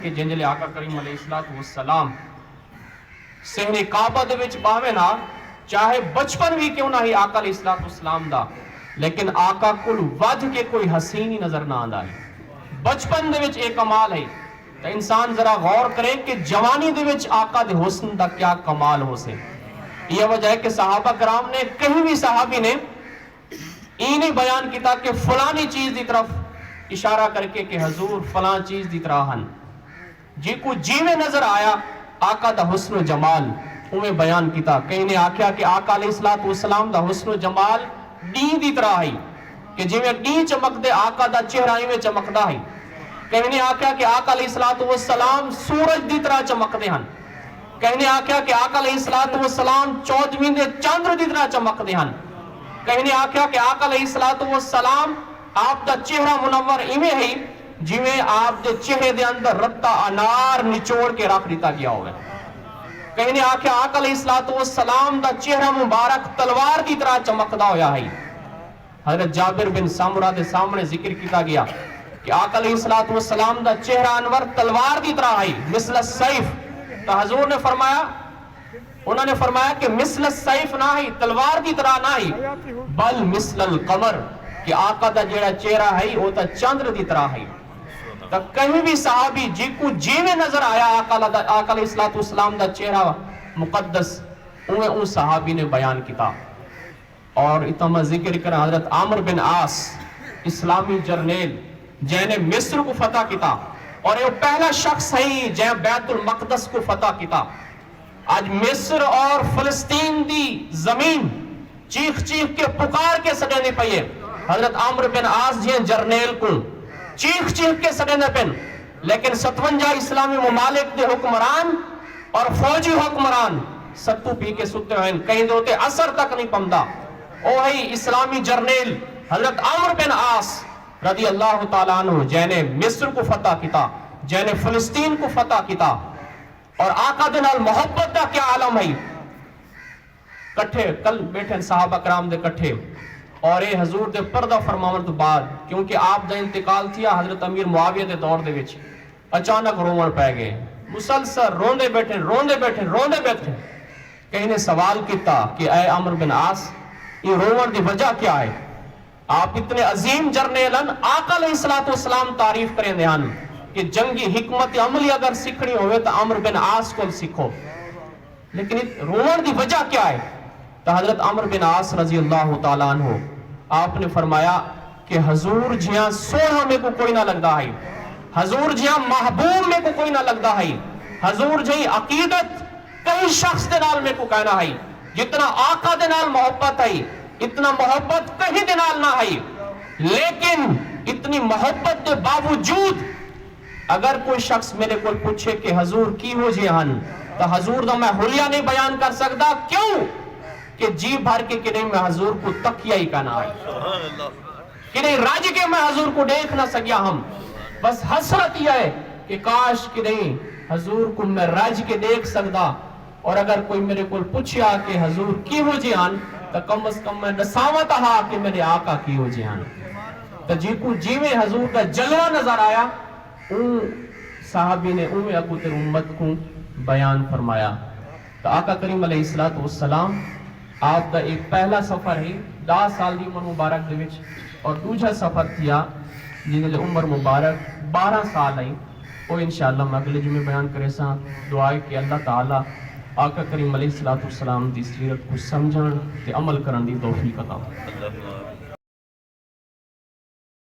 کہ جنجلے آقا کریم علیہ السلام سہنے کعبہ دے وچ باوے نا چاہے بچپن بھی کیوں نہ ہی آقا علیہ السلام دا لیکن آقا کل ود کے کوئی حسین ہی نظر نہ آندا ہے بچپن دے وچ ایک کمال ہے تو انسان ذرا غور کرے کہ جوانی دے وچ آقا دے حسن دا کیا کمال ہو سے یہ وجہ ہے کہ صحابہ کرام نے کہیں بھی صحابی نے نہیں بیان کیتا کہ فلانی چیز دی طرف اشارہ کر کے کہ حضور فلاں چیز دی طرح ہن جی کو جیوے نظر آیا آقا دا حسن و جمال انہیں بیان کیتا کہیں نے آکھیا کہ آقا علیہ السلام دا حسن و جمال ڈین دی طرح ہے کہ جیوے ڈین چمک دے آقا دا چہرہ میں چمک دا ہے کہیں نے آکھیا کہ آقا علیہ السلام سورج دی طرح چمک دے ہن کہیں نے آکھیا کہ آقا علیہ السلام چودھویں دے چاندر دی طرح چمک دے ہن کہیں نے آکھیا کہ آقا علیہ السلام آپ دا چہرہ منور ایویں ہے جویں آپ دے چہرے دے اندر رتا انار نچوڑ کے رکھ دیتا گیا ہوگا کہیں نے آکھیا آقا علیہ السلام دا چہرہ مبارک تلوار دی طرح چمکدا ہویا ہے حضرت جابر بن سامرہ دے سامنے ذکر کیتا گیا کہ آقا علیہ السلام دا چہرہ انور تلوار دی طرح ہے مثل السیف تو حضور نے فرمایا انہوں نے فرمایا کہ مثل السیف نہ ہے تلوار دی طرح نہ ہے بل مثل القمر کہ آقا دا جیڑا چہرہ ہے وہ تا چندر دی طرح ہے تو کہیں بھی صحابی جی کو جیوے نظر آیا آقا علیہ السلام دا چہرہ مقدس انہیں ان صحابی نے بیان کیتا اور اتنا ذکر کرا حضرت عامر بن عاص اسلامی جرنیل جنہیں مصر کو فتح کیتا اور یہ پہلا شخص ہے جنہیں بیت المقدس کو فتح کیتا آج مصر اور فلسطین دی زمین چیخ چیخ کے پکار کے سڑے نہیں پئیے حضرت عامر بن عاص جی جرنیل کو چیخ چیخ کے سڑے نہیں پن لیکن 57 اسلامی ممالک دے حکمران اور فوجی حکمران ستو پی کے ستے ہوئے کہیں دوتے اثر تک نہیں پمدا اوہی اسلامی جرنیل حضرت عامر بن عاص رضی اللہ تعالیٰ عنہ جنہیں مصر کو فتح کیتا جنہیں فلسطین کو فتح کیتا اور آقا دے نال محبت دا کیا عالم ہے کٹھے کل بیٹھے صحابہ کرام دے کٹھے اور اے حضور دے پردہ فرماون تو بعد کیونکہ آپ دا انتقال تھیا حضرت امیر معاویہ دے دور دے وچ اچانک رومن پہ گئے مسلسل روندے بیٹھے کہیں نے سوال کیتا کہ اے عامر بن عاص یہ رومن دی وجہ کیا ہے آپ اتنے عظیم جرنیلن آقا علیہ السلام تعریف کریں دہان کہ جنگی حکمت عملی اگر سکھنی ہوئے تو عامر بن عاص کو سکھو لیکن رومن دی وجہ کیا ہے تو حضرت عامر بن عاص رضی اللہ تعالیٰ عنہ آپ نے فرمایا کہ حضور جہاں سونا میں کو کوئی نہ لگتا ہے حضور جہاں محبوب میں کو کوئی نہ لگتا ہے حضور جہاں عقیدت کئی شخص دے نال میں کو کہنا ہے جتنا آقا دے نال محبت ہے اتنا محبت کہیں دے نال نہ ہے لیکن اتنی محبت دے باوجود اگر کوئی شخص میرے کو پوچھے کہ حضور کی ہو جہان تو حضور دا میں حلیہ نہیں بیان کر سکتا کیوں کہ جی بھر کے کہ نہیں میں حضور کو تکیہ ہی کہنا ہے کہ نہیں راج کے میں حضور کو دیکھ نہ سکیا ہم بس حسرت یہ ہے کہ کاش کہ نہیں حضور کو میں راج کے دیکھ سکتا اور اگر کوئی میرے کو پوچھیا کہ حضور کی ہو جہان تو کم از کم میں نساوت ہا کہ میرے آقا کی ہو جہان تو جی کو جی میں حضور کا جلوہ نظر آیا ان صحابی نے ان اکو تر امت کو بیان فرمایا تو آقا کریم علیہ السلام آپ دا ایک پہلا سفر ہے 10 سال دی عمر مبارک دے وچ اور دوجہ سفر تھیا جن دے عمر مبارک 12 سال ہے وہ انشاءاللہ میں اگلے جمعے بیان کرے ساں دعائے کہ اللہ تعالیٰ آقا کریم علیہ السلام دی سیرت کو سمجھن تے عمل کرن دی توفیق عطا